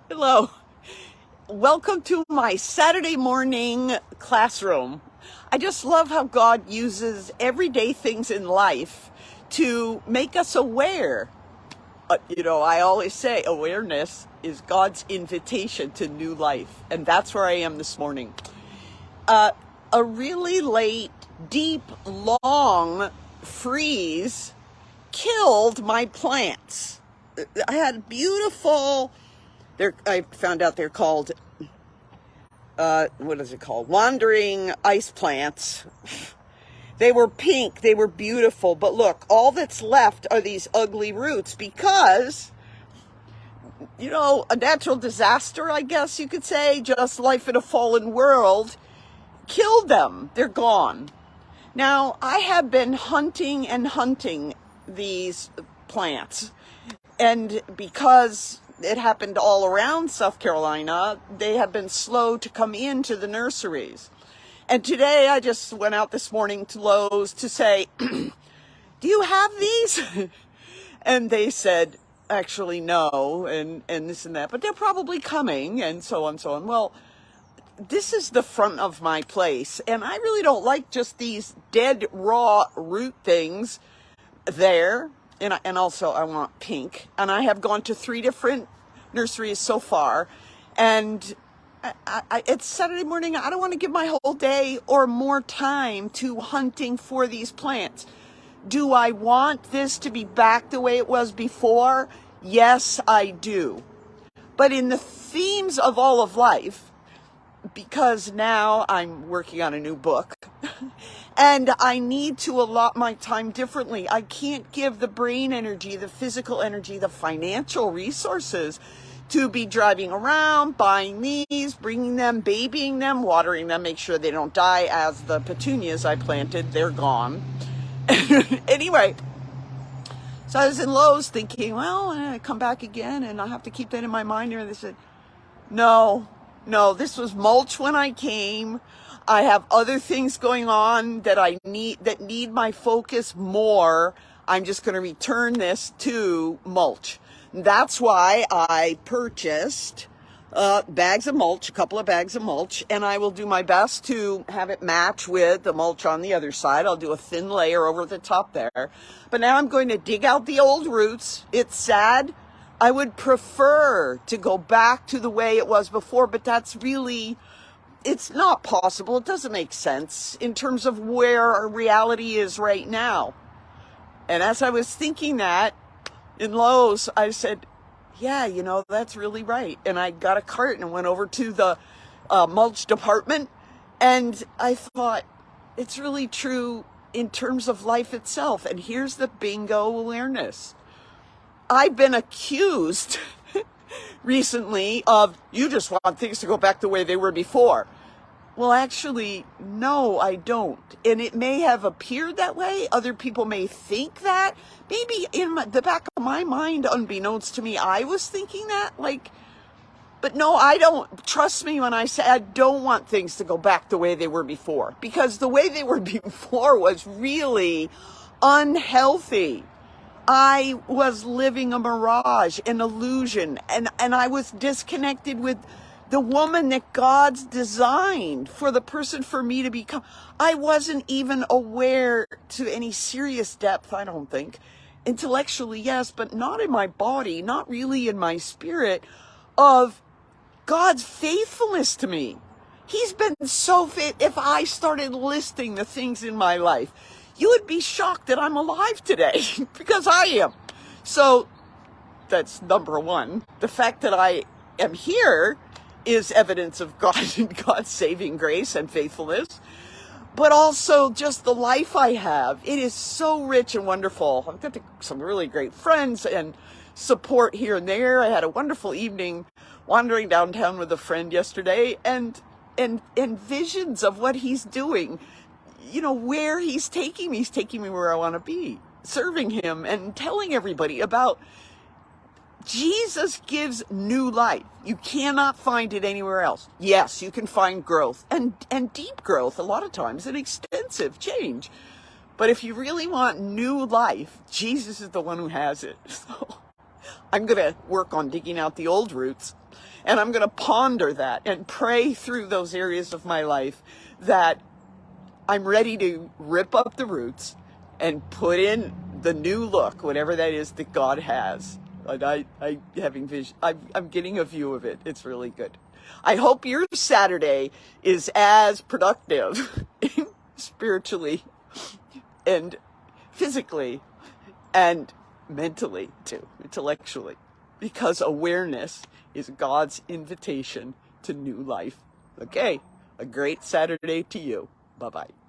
Hello. Welcome to my Saturday morning classroom. I just love how God uses everyday things in life to make us aware. I always say awareness is God's invitation to new life. And that's where I am this morning. A really late, deep, long freeze killed my plants. I had beautiful, I found out they're called, what is it called? Wandering ice plants. They were pink, they were beautiful, but look, all that's left are these ugly roots because, a natural disaster, I guess you could say, just life in a fallen world, killed them. They're gone. Now, I have been hunting and hunting these plants, and because it happened all around South Carolina, they have been slow to come into the nurseries. And today I just went out this morning to Lowe's to say, do you have these? And they said, actually, no, and this and that, but they're probably coming, and so on, so on. Well, this is the front of my place, and I really don't like just these dead, raw root things there. And also I want pink. And I have gone to 3 different nurseries so far. And it's Saturday morning. I don't want to give my whole day or more time to hunting for these plants. Do I want this to be back the way it was before? Yes, I do. But in the themes of all of life, because now I'm working on a new book and I need to allot my time differently. I can't give the brain energy, the physical energy, the financial resources to be driving around, buying these, bringing them, babying them, watering them, make sure they don't die as the petunias I planted, they're gone. Anyway, so I was in Lowe's thinking, well, I come back again and I have to keep that in my mind. And they said, no, this was mulch when I came. I have other things going on that need my focus more. I'm just going to return this to mulch. That's why I purchased bags of mulch, a couple of bags of mulch, and I will do my best to have it match with the mulch on the other side. I'll do a thin layer over the top there. But now I'm going to dig out the old roots. It's sad. I would prefer to go back to the way it was before, but it's not possible. It doesn't make sense in terms of where our reality is right now. And as I was thinking that in Lowe's, I said, yeah, that's really right. And I got a cart and went over to the mulch department. And I thought, it's really true in terms of life itself. And here's the bingo awareness. I've been accused recently of, you just want things to go back the way they were before. Well, actually, no, I don't. And it may have appeared that way. Other people may think that. Maybe in the back of my mind, unbeknownst to me, I was thinking that. But no, I don't. Trust me when I say I don't want things to go back the way they were before. Because the way they were before was really unhealthy. I was living a mirage, an illusion, and I was disconnected with the woman that God's designed for the person for me to become. I wasn't even aware to any serious depth, I don't think. Intellectually, yes, but not in my body, not really in my spirit, of God's faithfulness to me. He's been so fit. If I started listing the things in my life, you would be shocked that I'm alive today because I am. So that's number one. The fact that I am here is evidence of God and God's saving grace and faithfulness, but also just the life I have. It is so rich and wonderful. I've got some really great friends and support here and there. I had a wonderful evening wandering downtown with a friend yesterday and visions of what he's doing. Where he's taking me. He's taking me where I want to be, serving him and telling everybody about Jesus gives new life. You cannot find it anywhere else. Yes, you can find growth and deep growth a lot of times and extensive change. But if you really want new life, Jesus is the one who has it. So I'm going to work on digging out the old roots, and I'm going to ponder that and pray through those areas of my life that I'm ready to rip up the roots and put in the new look, whatever that is that God has. And I having vision. I'm getting a view of it. It's really good. I hope your Saturday is as productive spiritually and physically and mentally too, intellectually, because awareness is God's invitation to new life. Okay, a great Saturday to you. Bye-bye.